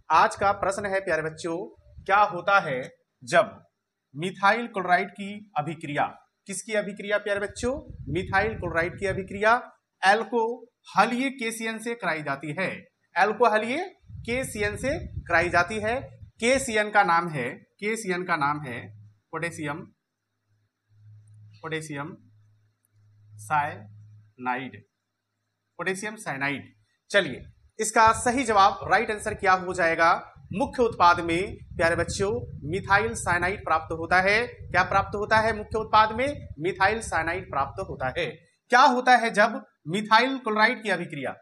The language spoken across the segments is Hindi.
आज का प्रश्न है प्यारे बच्चों, क्या होता है जब मिथाइल क्लोराइड की अभिक्रिया, किसकी अभिक्रिया प्यारे बच्चों? मिथाइल क्लोराइड की अभिक्रिया एल्कोहलीय केसीएन से कराई जाती है। एल्कोहलीय केसीएन से कराई जाती है। केसीएन का नाम है पोटेशियम साइनाइड। Potassium cyanide. चलिए, इसका सही जवाब राइट आंसर क्या हो जाएगा? मुख्य उत्पाद में प्यारे बच्चों मिथाइल साइनाइड प्राप्त होता है। क्या प्राप्त होता है? मुख्य उत्पाद में मिथाइल साइनाइड प्राप्त होता है। क्या होता है जब मिथाइल क्लोराइड की अभिक्रिया,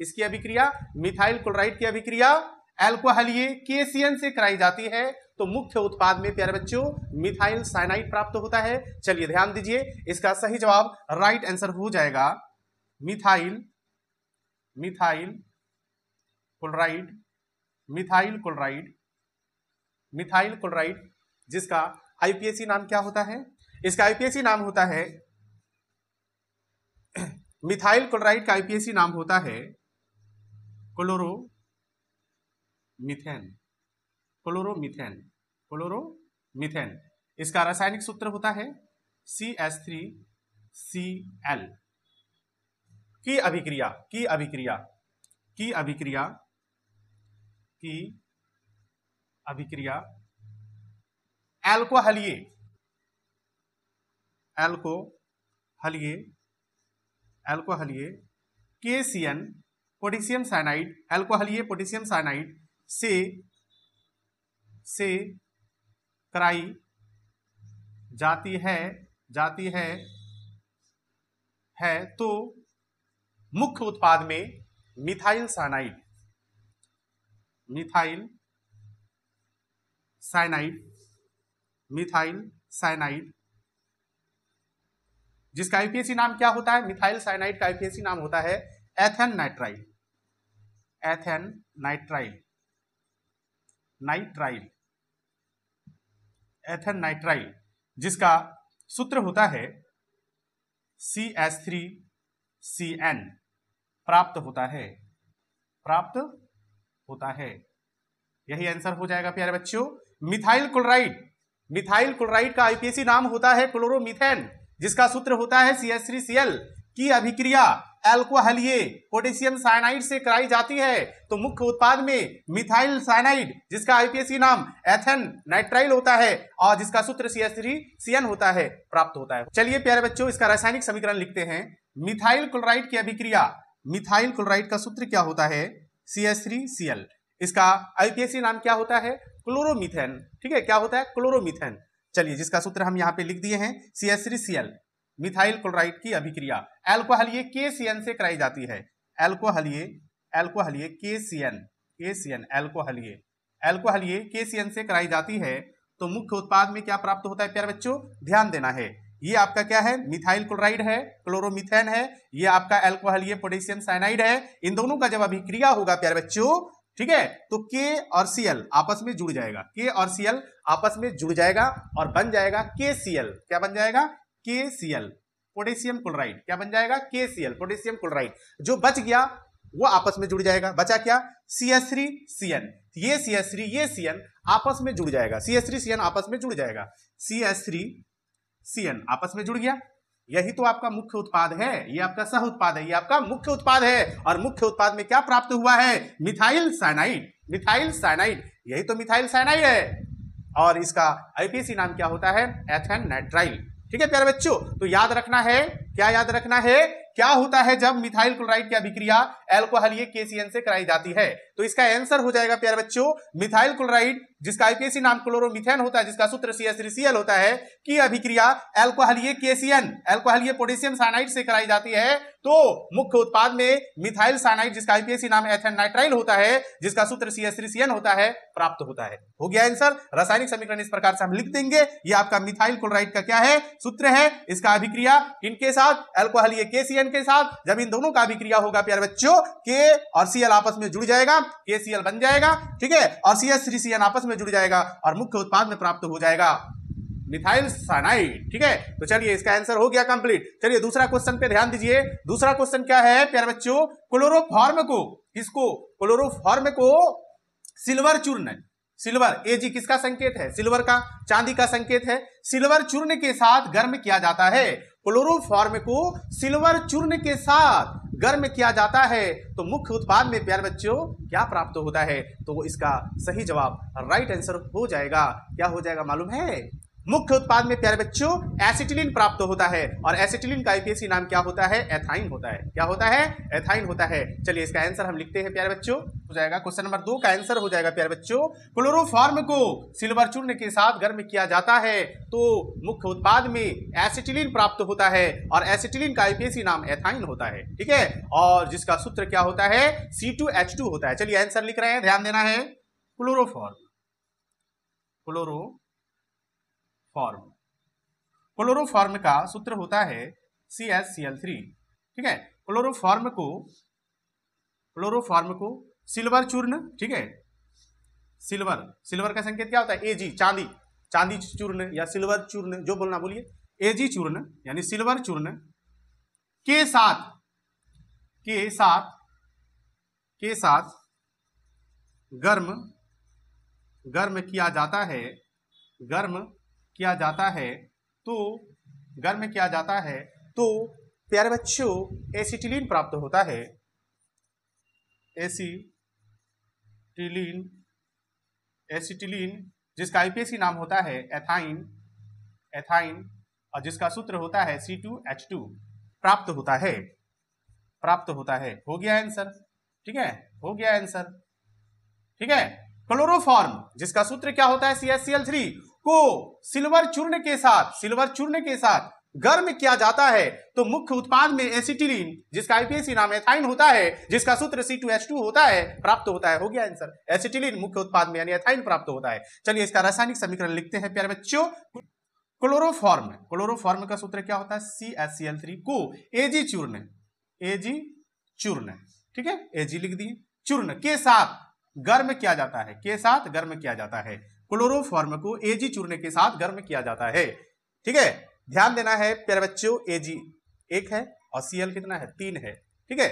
इसकी अभिक्रिया मिथाइल क्लोराइड की अभिक्रिया एल्कोहलीय केसीएन से कराई जाती है तो मुख्य उत्पाद में प्यारे बच्चों मिथाइल साइनाइड प्राप्त होता है। चलिए ध्यान दीजिए, इसका सही जवाब राइट आंसर हो जाएगा मिथाइल क्लोराइड, जिसका आईपीएसी नाम क्या होता है? इसका आईपीएसी नाम होता है, मिथाइल क्लोराइड का आईपीएसी नाम होता है क्लोरोमीथेन। इसका रासायनिक सूत्र होता है CH3Cl। की अभिक्रिया एल्कोहलीय केसीएन पोटेशियम साइनाइड से कराई जाती है तो मुख्य उत्पाद में मिथाइल साइनाइड, जिसका आईपीएसी नाम क्या होता है? मिथाइल साइनाइड का आईपीएसी नाम होता है एथेन नाइट्राइल, जिसका सूत्र होता है CH3CN। प्राप्त होता है। यही आंसर हो जाएगा प्यारे बच्चों। मिथाइल क्लोराइड का आईपीएसी नाम होता है क्लोरोमीथेन, जिसका सूत्र होता है CH3Cl। की अभिक्रिया एल्कोहलीय पोटेशियम साइनाइड से कराई जाती है तो मुख्य उत्पाद में मिथाइल साइनाइड, जिसका आईपीएसी नाम एथेन नाइट्राइल होता है और जिसका सूत्र CH3CN होता है, प्राप्त होता है। चलिए प्यारे बच्चों, इसका रासायनिक समीकरण लिखते हैं। मिथाइल क्लोराइड की अभिक्रिया, मिथाइल क्लोराइड का सूत्र क्या होता है? CH3Cl। इसका आईपीएसी नाम क्या होता है? क्लोरोमीथेन। ठीक है, क्या होता है? क्लोरोमीथेन। चलिए, जिसका सूत्र हम यहाँ पे लिख दिए हैं CH3Cl। मिथाइल क्लोराइड की अभिक्रिया एल्कोहलीय केसीएन से कराई जाती है। एल्कोहलीय केसीएन से कराई जाती है तो मुख्य उत्पाद में क्या प्राप्त होता है प्यारे बच्चों? ध्यान देना है, ये आपका क्या है? मिथाइल क्लोराइड है, क्लोरोमीथेन है, ये आपका एल्कोहलीय पोटेशियम साइनाइड है। इन दोनों का जब अभिक्रिया होगा प्यारे बच्चों, ठीक है, तो K और Cl आपस में जुड़ जाएगा। K और Cl आपस में जुड़ जाएगा और बन जाएगा KCl। क्या बन जाएगा? KCl potassium chloride. क्या बन जाएगा? KCl potassium chloride. जो बच गया वो आपस में जुड़ जाएगा। बचा क्या? CH3CN। ये CH3 ये CN आपस में जुड़ जाएगा। CH3CN आपस में जुड़ जाएगा। CH3CN आपस में जुड़ गया। यही तो आपका मुख्य उत्पाद है, ये आपका सह उत्पाद है, ये आपका मुख्य उत्पाद है। और मुख्य उत्पाद में क्या प्राप्त हुआ है? Methyl cyanide. यही तो मिथाइल साइनाइड है और इसका आईपीएसी नाम क्या होता है? Ethane nitrile. ठीक है प्यारे बच्चों, तो याद रखना है, क्या याद रखना है? क्या होता है जब मिथाइल क्लोराइड की अभिक्रिया एल्कोहलीय केसीएन से कराई जाती है? तो इसका आंसर हो जाएगा प्यारे बच्चों मिथाइल क्लोराइड, जिसका आईपीएसी नाम क्लोरोमीथेन होता है, जिसका सूत्र CH3Cl होता है, की अभिक्रिया एल्कोहलीय केसीएन एल्कोहलीय पोटेशियम साइनाइड से कराई जाती है तो मुख्य उत्पाद में मिथाइल साइनाइड, जिसका आईपीएसी नाम एथेन नाइट्राइल होता है, जिसका सूत्र CH3CN होता है, प्राप्त होता है। हो गया आंसर। रासायनिक समीकरण इस प्रकार से हम लिख देंगे। ये आपका मिथाइल क्लोराइड का क्या है? सूत्र है। इसका अभिक्रिया किनके साथ? एल्कोहलीय केसीएन के साथ। जब इन दोनों का अभिक्रिया होगा प्यारे बच्चों, K और Cl आपस में जुड़ जाएगा, KCl बन जाएगा, ठीक है, और CH3CN आपस में जुड़ जाएगा और मुख्य उत्पाद में प्राप्त हो जाएगा मिथाइल साइनाइड। ठीक है, तो चलिए इसका आंसर हो गया कंप्लीट। चलिए दूसरा क्वेश्चन पे ध्यान दीजिए। दूसरा क्वेश्चन क्या है प्यारे बच्चों? क्लोरोफॉर्म को, किसको? क्लोरोफॉर्म को सिल्वर चूर्ण, सिल्वर Ag किसका संकेत है? सिल्वर का, चांदी का संकेत है। सिल्वर चूर्ण के साथ गर्म किया जाता है। क्लोरोफॉर्म को सिल्वर चूर्ण के साथ गर्म किया जाता है तो मुख्य उत्पाद में प्यारे बच्चों क्या प्राप्त होता है? तो इसका सही जवाब राइट आंसर हो जाएगा। क्या हो जाएगा मालूम है? मुख्य उत्पाद में प्यारे बच्चों एसिटिलीन प्राप्त होता है और एसिटिलीन का आईपीएसी नाम क्या होता है? एथाइन होता है। क्या होता है? एथाइन होता है। चलिए इसका आंसर हम लिखते हैं प्यारे बच्चों, हो जाएगा क्वेश्चन नंबर 2 का आंसर हो जाएगा प्यारे बच्चों, क्लोरोफॉर्म को सिल्वर चूर्ण के साथ गर्म किया जाता है तो मुख्य उत्पाद में एसिटिलीन प्राप्त होता है और एसिटिलीन का आईपीएसी नाम एथाइन होता है। ठीक है, और जिसका सूत्र क्या होता है? C2H2 होता है। चलिए आंसर लिख रहे हैं, ध्यान देना है। क्लोरोफॉर्म, क्लोरोफॉर्म का सूत्र होता है CaCl3। ठीक है, क्लोरोफॉर्म को सिल्वर चूर्ण, ठीक है, सिल्वर का संकेत क्या होता है? Ag, चांदी चूर्ण या सिल्वर चूर्ण जो बोलना बोलिए। Ag चूर्ण यानी सिल्वर चूर्ण के साथ गर्म किया जाता है तो प्यारे बच्चों एसिटिलीन प्राप्त होता है। एसिटिलीन जिसका आईपीएसी नाम होता है एथाइन और जिसका सूत्र होता है C2H2 प्राप्त होता है। हो गया आंसर। ठीक है, हो गया आंसर। ठीक है, क्लोरोफॉर्म जिसका सूत्र क्या होता है? CaCl3 को सिल्वर चूर्ण के साथ गर्म किया जाता है तो मुख्य उत्पाद में एसिटिलीन जिसका आईपीएसी नाम एथाइन होता है, जिसका सूत्र C2H2 होता है, प्राप्त होता है। हो गया आंसर। एसिटिलीन मुख्य उत्पाद में यानी एथाइन प्राप्त होता है। चलिए इसका रासायनिक समीकरण लिखते हैं प्यारे बच्चों। क्लोरोफॉर्म का सूत्र क्या होता है? CaCl3 को Ag चूर्ण, ठीक है, Ag लिख दिए, चूर्ण के साथ गर्म किया जाता है। क्लोरोफॉर्म को Ag चूर्ण के साथ गर्म किया जाता है। ठीक है, ध्यान देना है प्यारे बच्चों, Ag 1 है और Cl कितना है? 3 है। ठीक है,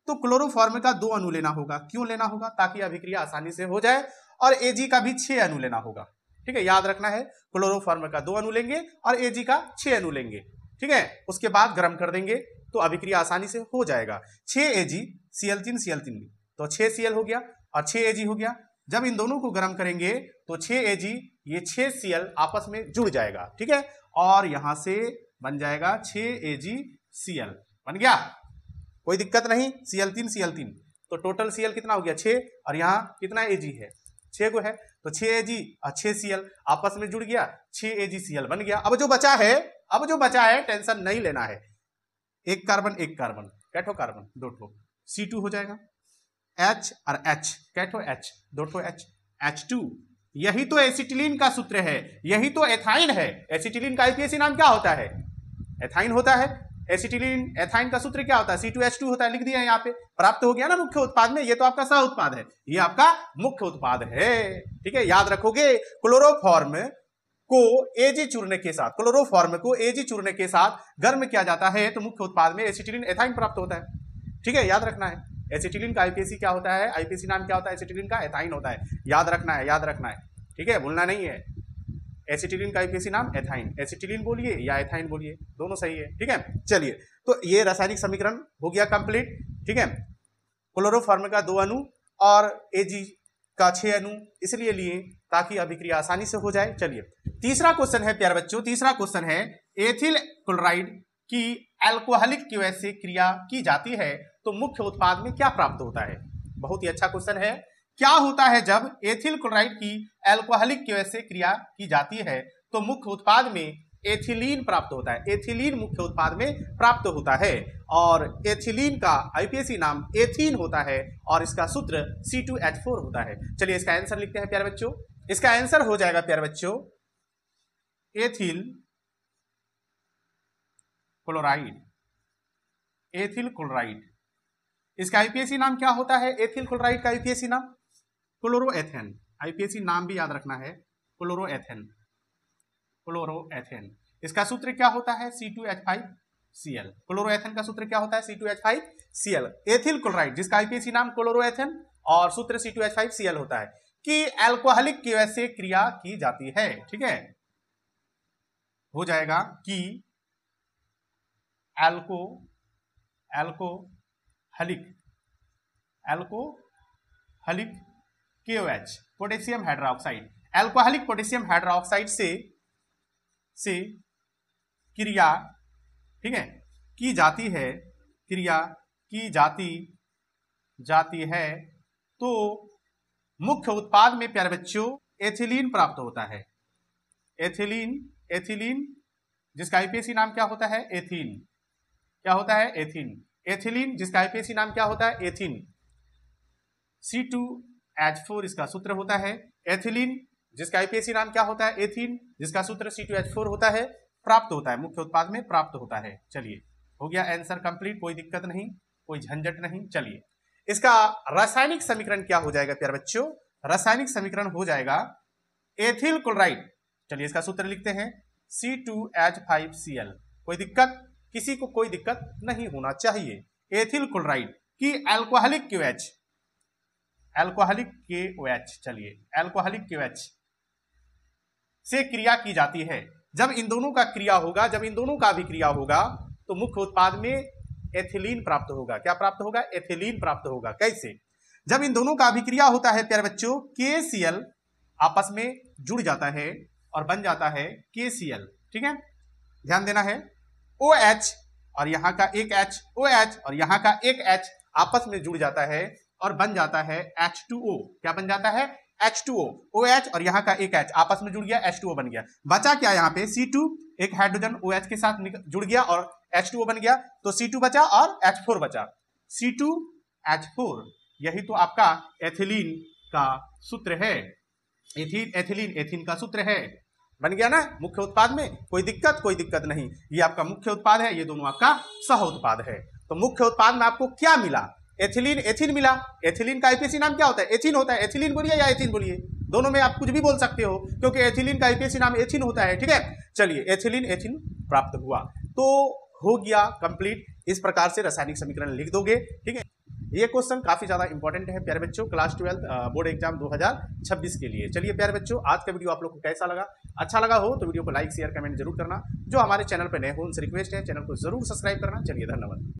तो क्लोरोफॉर्म का 2 अणु लेना होगा। क्यों लेना होगा? ताकि अभिक्रिया आसानी से हो जाए। और Ag का भी 6 अणु लेना होगा। ठीक है, याद रखना है, क्लोरोफॉर्म का 2 अणु लेंगे और Ag का 6 अणु लेंगे। ठीक है, उसके बाद गर्म कर देंगे तो अभिक्रिया आसानी से हो जाएगा। 6 Ag Cl3 तो 6 Cl हो गया और 6 Ag हो गया। जब इन दोनों को गर्म करेंगे तो 6 Ag ये 6 Cl आपस में जुड़ जाएगा। ठीक है, और यहां से बन जाएगा 6 AgCl बन गया, कोई दिक्कत नहीं। Cl3 तो टोटल Cl कितना हो गया? 6 और यहाँ कितना Ag है? 6 को है तो 6 Ag और 6 Cl आपस में जुड़ गया, 6 AgCl बन गया। अब जो बचा है टेंशन नहीं लेना है। एक कार्बन कैठो कार्बन 2 ठो C2 हो जाएगा, H और H कैठो H 2 ठो H H2। यही तो एसिटिलीन का सूत्र है, यही तो एथाइन है। एसिटिलीन का आईपीएसी नाम क्या होता है? एथाइन होता है। एथाइन का सूत्र क्या होता है? C2H2 होता है। लिख दिया यहाँ पे, प्राप्त हो गया ना मुख्य उत्पाद में। ये तो आपका सह उत्पाद है, ये आपका मुख्य उत्पाद है। ठीक है, याद रखोगे। क्लोरोफॉर्म को Ag चूर्ण के साथ गर्म किया जाता है तो मुख्य उत्पाद में एसिटिलीन एथाइन प्राप्त होता है। ठीक है, याद रखना है। एसिटिलीन का आईपीएसी क्या होता है? आईपीएसी नाम क्या होता है? एसिटिलीन का एथाइन होता है। याद रखना है। ठीक है, भूलना नहीं है। एसिटिलीन का आईपीएसी नाम एथाइन, एसिटिलीन बोलिए या एथाइन बोलिए, दोनों सही है। ठीक है, चलिए तो ये रासायनिक समीकरण हो गया कंप्लीट। ठीक है, क्लोरोफॉर्म का 2 अणु और Ag का 6 अणु इसलिए लिए ताकि अभिक्रिया आसानी से हो जाए। चलिए तीसरा क्वेश्चन है प्यारे बच्चों, तीसरा क्वेश्चन है एथिल क्लोराइड की अल्कोहलिक की वजह से क्रिया की जाती है तो मुख्य उत्पाद में क्या प्राप्त होता है? बहुत ही अच्छा क्वेश्चन है। क्या होता है जब एथिल क्लोराइड की अल्कोहलिक की वजह से क्रिया की जाती है तो मुख्य उत्पाद में एथिलीन प्राप्त होता है। एथिलीन मुख्य उत्पाद में प्राप्त होता है और एथिलीन का आईपीएसी नाम एथीन होता है और इसका सूत्र C2H4 होता है। चलिए इसका आंसर लिखते हैं प्यारे बच्चों। इसका आंसर हो जाएगा प्यारे बच्चों एथिल क्लोराइड। इसका आईपीएसी नाम क्या होता है? एथिल क्लोराइड का आईपीएसी नाम क्लोरोएथेन। आईपीएसी नाम भी याद रखना है, क्लोरोएथेन। इसका सूत्र क्या होता है? C2H5Cl। क्लोरोएथेन का सूत्र क्या होता है? C2H5Cl। एथिल क्लोराइड जिसका आईपीएसी नाम क्लोरोएथेन और सूत्र C2H5Cl होता है। कि अल्कोहलिक की वजह से क्रिया की जाती है। ठीक है, हो जाएगा कि alcoholic KOH potassium hydroxide, alcoholic potassium hydroxide से क्रिया, ठीक है, की जाती है, क्रिया की जाती है तो मुख्य उत्पाद में प्यारे बच्चों एथिलीन प्राप्त होता है। एथिलीन जिसका आईपीएसी नाम क्या होता है? एथीन। क्या होता है? एथीन। एथिलीन जिसका आईपीएसी नाम क्या होता है? एथीन। C2H4 इसका सूत्र होता है। एथिलीन जिसका आईपीएसी नाम क्या होता है? एथीन, जिसका सूत्र C2H4 होता है, प्राप्त होता है, मुख्य उत्पाद में प्राप्त होता है। चलिए, हो गया आंसर कंप्लीट, कोई दिक्कत नहीं, कोई झंझट नहीं। चलिए, इसका रासायनिक समीकरण क्या हो जाएगा प्यारे बच्चों? रासायनिक समीकरण हो जाएगा एथिल क्लोराइड। चलिए, इसका सूत्र लिखते हैं C2H5Cl। कोई दिक्कत? किसी को कोई दिक्कत नहीं होना चाहिए। एथिल क्लोराइड की अल्कोहलिक KOH, चलिए, अल्कोहलिक KOH से क्रिया की जाती है। जब इन दोनों का क्रिया होगा, जब इन दोनों का भी क्रिया होगा तो मुख्य उत्पाद में एथिलीन प्राप्त होगा। क्या प्राप्त होगा? एथिलीन प्राप्त होगा। कैसे? जब इन दोनों का अभिक्रिया होता है प्यारे बच्चों, KCl आपस में जुड़ जाता है और बन जाता है KCl। ठीक है, ध्यान देना है। OH और यहां का एक H, OH और यहां का एक H आपस में जुड़ जाता है और बन जाता है H2O। क्या बन जाता है? H2O। OH और यहाँ का एक H आपस में जुड़ गया, H2O बन गया। बचा क्या यहाँ पे? C2, एक हाइड्रोजन OH के साथ जुड़ गया और H2O बन गया, तो C2 बचा और H4 बचा। C2H4, यही तो आपका एथिलीन का सूत्र है। एथिलीन का सूत्र है। बन गया ना मुख्य उत्पाद में? कोई दिक्कत नहीं। ये आपका मुख्य उत्पाद है, ये दोनों आपका सह उत्पाद है। तो मुख्य उत्पाद में आपको क्या मिला? एथिलीन मिला। एथिलीन का आईपीएसी नाम क्या होता है? एथीन होता है। एथिलीन बोलिए या एथीन बोलिए, दोनों में आप कुछ भी बोल सकते हो, क्योंकि एथिलीन का आईपीएसी नाम एथीन होता है। ठीक है, चलिए, एथिलीन प्राप्त हुआ तो हो गया कंप्लीट। इस प्रकार से रासायनिक समीकरण लिख दोगे। ठीक है, ये क्वेश्चन काफी ज्यादा इंपॉर्टेंट है प्यारे बच्चों, क्लास 12 बोर्ड एग्जाम 2026 के लिए। चलिए प्यारे बच्चों, आज का वीडियो आप लोग को कैसा लगा? अच्छा लगा हो तो वीडियो को लाइक शेयर कमेंट जरूर करना। जो हमारे चैनल पर नए हो उनसे रिक्वेस्ट है, चैनल को जरूर सब्सक्राइब करना। चलिए, धन्यवाद।